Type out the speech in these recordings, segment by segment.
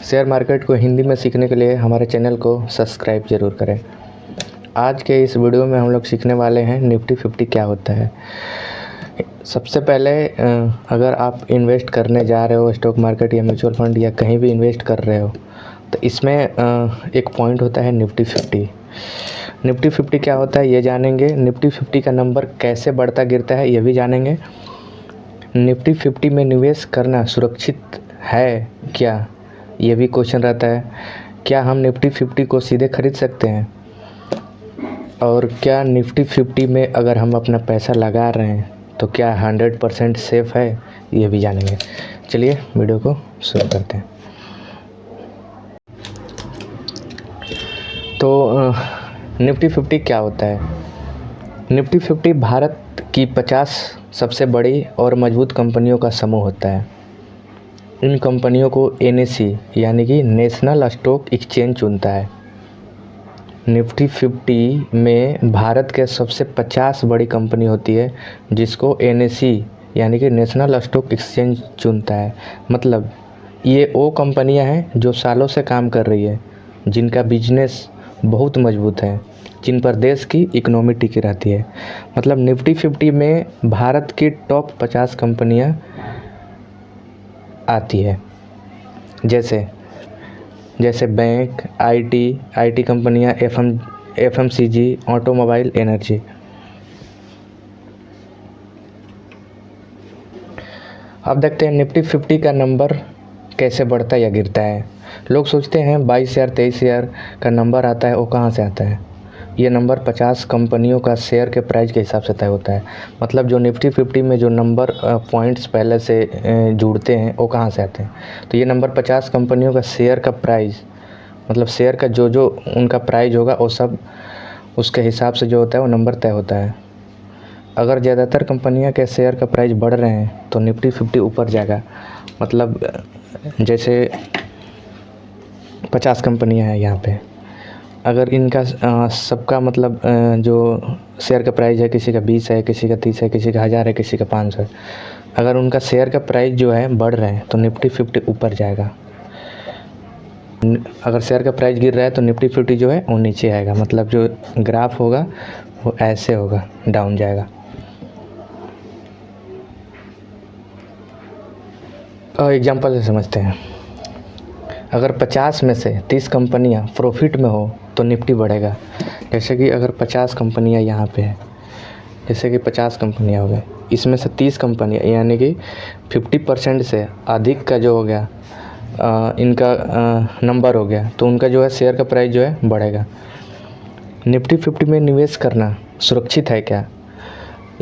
Share market को हिंदी में सीखने के लिए हमारे चैनल को सब्सक्राइब ज़रूर करें। आज के इस वीडियो में हम लोग सीखने वाले हैं निफ्टी 50 क्या होता है। सबसे पहले अगर आप इन्वेस्ट करने जा रहे हो स्टॉक मार्केट या म्यूचुअल फंड या कहीं भी इन्वेस्ट कर रहे हो तो इसमें एक पॉइंट होता है निफ्टी 50। निफ्टी 50 क्या होता है ये जानेंगे। निफ्टी 50 का नंबर कैसे बढ़ता गिरता है ये भी जानेंगे। निफ्टी 50 में निवेश करना सुरक्षित है क्या, ये भी क्वेश्चन रहता है। क्या हम निफ्टी 50 को सीधे खरीद सकते हैं, और क्या निफ्टी 50 में अगर हम अपना पैसा लगा रहे हैं तो क्या 100% सेफ़ है, ये भी जानेंगे। चलिए वीडियो को शुरू करते हैं। तो निफ्टी 50 क्या होता है। निफ्टी 50 भारत की 50 सबसे बड़ी और मजबूत कंपनियों का समूह होता है। इन कंपनियों को NSE यानी कि नेशनल स्टॉक एक्सचेंज चुनता है। निफ्टी 50 में भारत के सबसे 50 बड़ी कंपनी होती है जिसको NSE यानी कि नेशनल स्टॉक एक्सचेंज चुनता है। मतलब ये वो कंपनियां हैं जो सालों से काम कर रही है, जिनका बिजनेस बहुत मजबूत है, जिन पर देश की इकोनॉमी टिकी रहती है। मतलब निफ्टी 50 में भारत की टॉप 50 कंपनियां आती है, जैसे बैंक, IT कंपनियां, FMCG, ऑटोमोबाइल, एनर्जी। अब देखते हैं निफ्टी 50 का नंबर कैसे बढ़ता या गिरता है। लोग सोचते हैं 22,000 23,000 का नंबर आता है, वो कहाँ से आता है। ये नंबर 50 कंपनियों का शेयर के प्राइस के हिसाब से तय होता है। मतलब जो निफ्टी 50 में जो नंबर पॉइंट्स पहले से जुड़ते हैं वो कहाँ से आते हैं, तो ये नंबर 50 कंपनियों का शेयर का प्राइस, मतलब शेयर का जो उनका प्राइस होगा वो सब उसके हिसाब से जो होता है वो नंबर तय होता है। अगर ज़्यादातर कंपनियां के शेयर का प्राइस बढ़ रहे हैं तो निफ्टी 50 ऊपर जाएगा। मतलब जैसे 50 कंपनियां हैं यहाँ पे, अगर इनका सबका मतलब जो शेयर का प्राइस है, किसी का 20 है, किसी का 30 है, किसी का 1000 है, किसी का 500 है, अगर उनका शेयर का प्राइस जो है बढ़ रहे हैं तो निफ्टी 50 ऊपर जाएगा। अगर शेयर का प्राइस गिर रहा है तो निफ्टी 50 जो है वो नीचे आएगा। मतलब जो ग्राफ होगा वो ऐसे होगा, डाउन जाएगा। एग्जांपल से समझते हैं। अगर 50 में से 30 कंपनियां प्रॉफिट में हो तो निफ्टी बढ़ेगा। जैसे कि अगर 50 कंपनियां यहाँ पे है, जैसे कि 50 कंपनियां हो गए, इसमें से 30 कंपनियां यानी कि 50% से अधिक का जो हो गया इनका नंबर हो गया, तो उनका जो है शेयर का प्राइस जो है बढ़ेगा। निफ्टी 50 में निवेश करना सुरक्षित है क्या,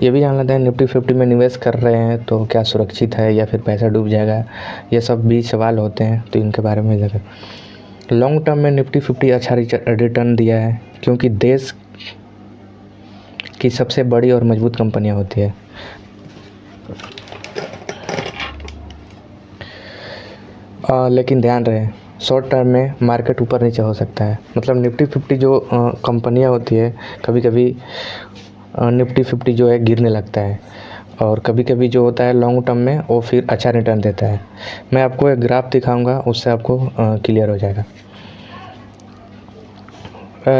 ये भी जान लेते हैं। निफ्टी 50 में निवेश कर रहे हैं तो क्या सुरक्षित है या फिर पैसा डूब जाएगा, ये सब भी सवाल होते हैं, तो इनके बारे में ज़रा। लॉन्ग टर्म में निफ्टी 50 अच्छा रिटर्न दिया है क्योंकि देश की सबसे बड़ी और मजबूत कंपनियां होती है। लेकिन ध्यान रहे शॉर्ट टर्म में मार्केट ऊपर नीचे हो सकता है। मतलब निफ्टी 50 जो कंपनियां होती है, कभी कभी निफ्टी 50 जो है गिरने लगता है, और कभी कभी जो होता है लॉन्ग टर्म में वो फिर अच्छा रिटर्न देता है। मैं आपको एक ग्राफ दिखाऊंगा, उससे आपको क्लियर हो जाएगा।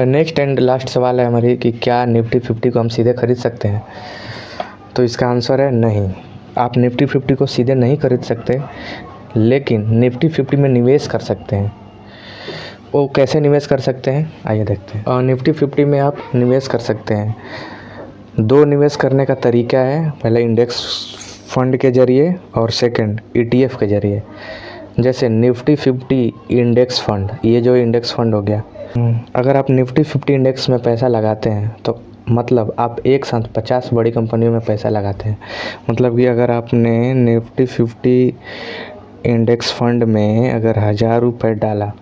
नेक्स्ट एंड लास्ट सवाल है हमारी कि क्या निफ्टी 50 को हम सीधे खरीद सकते हैं। तो इसका आंसर है नहीं। आप निफ्टी 50 को सीधे नहीं खरीद सकते, लेकिन निफ्टी 50 में निवेश कर सकते हैं। वो कैसे निवेश कर सकते हैं आइए देखते हैं। निफ्टी 50 में आप निवेश कर सकते हैं। दो निवेश करने का तरीका है, पहले इंडेक्स फंड के ज़रिए और सेकंड ETF के ज़रिए। जैसे निफ्टी 50 इंडेक्स फंड, ये जो इंडेक्स फंड हो गया, अगर आप निफ्टी 50 इंडेक्स में पैसा लगाते हैं तो मतलब आप एक साथ 50 बड़ी कंपनियों में पैसा लगाते हैं। मतलब कि अगर आपने निफ्टी 50 इंडेक्स फंड में अगर 1000 रुपये डाला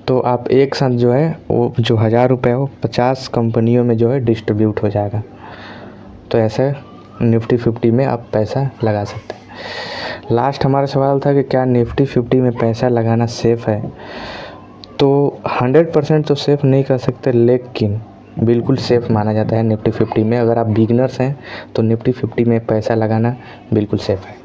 तो आप एक साथ जो है वो जो 1000 रुपये वो 50 कंपनियों में जो है डिस्ट्रीब्यूट हो जाएगा। तो ऐसे निफ्टी 50 में आप पैसा लगा सकते हैं। लास्ट हमारा सवाल था कि क्या निफ्टी 50 में पैसा लगाना सेफ़ है। तो 100% तो सेफ़ नहीं कर सकते, लेकिन बिल्कुल सेफ़ माना जाता है निफ्टी 50 में। अगर आप बिगनर्स हैं तो निफ्टी 50 में पैसा लगाना बिल्कुल सेफ़ है।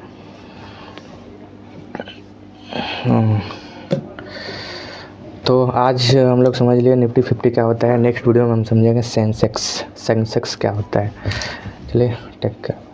तो आज हम लोग समझ लिए निफ्टी 50 क्या होता है। नेक्स्ट वीडियो में हम समझेंगे सेंसेक्स क्या होता है। चलिए टेक केयर।